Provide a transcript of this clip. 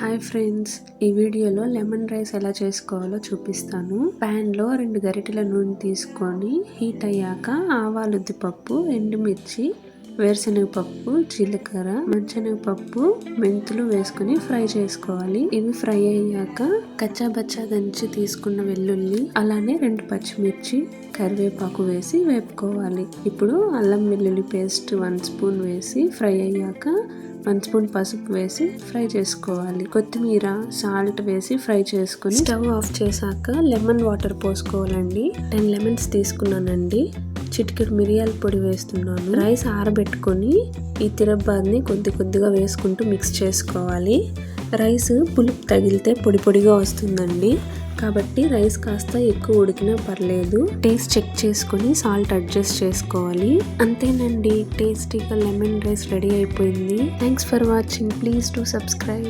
Hi friends, ఈ వీడియోలో lemon rice ఎలా చేసుకోవాలో చూపిస్తాను. ప్యాన్లో 2 గరిటెల నూనె తీసుకొని హీట్ అయ్యాక ఆవాలు, ఉద్దిపప్పు, ఎండుమిర్చి, వేరుశనగపప్పు, జీలకర్ర, మంచెనగపప్పు, మెంతులు వేసుకుని ఫ్రై చేసుకోవాలి. ఇవి ఫ్రై అయ్యాక కచ్చాబచ్చా దంచి తీసుకున్న వెల్లుల్లి, అలానే 2 పచ్చిమిర్చి, కరివేపాకు వేసి వేపుకోవాలి. ఇప్పుడు అల్లం వెల్లుల్లి పేస్ట్ 1 స్పూన్ వేసి ఫ్రై అయ్యాక 1 స్పూన్ పసుపు వేసి ఫ్రై చేసుకోవాలి. కొత్తిమీర, సాల్ట్ వేసి ఫ్రై చేసుకుని స్టవ్ ఆఫ్ చేశాక లెమన్ వాటర్ పోసుకోవాలండి. 10 లెమన్స్ తీసుకున్నానండి. చిటికెడు మిరియాల పొడి వేస్తున్నాను. రైస్ ఆరబెట్టుకొని ఈ తిరబ్బాద్ని కొద్దిగా వేసుకుంటూ మిక్స్ చేసుకోవాలి. రైస్ పులుపు తగిలితే పొడి పొడిగా వస్తుందండి. కాబట్టి రైస్ కాస్త ఎక్కువ ఉడికినా పర్లేదు. టేస్ట్ చెక్ చేసుకొని సాల్ట్ అడ్జస్ట్ చేసుకోవాలి. అంతేనండి, టేస్టీగా లెమన్ రైస్ రెడీ అయిపోయింది. Thanks for watching. Please do subscribe.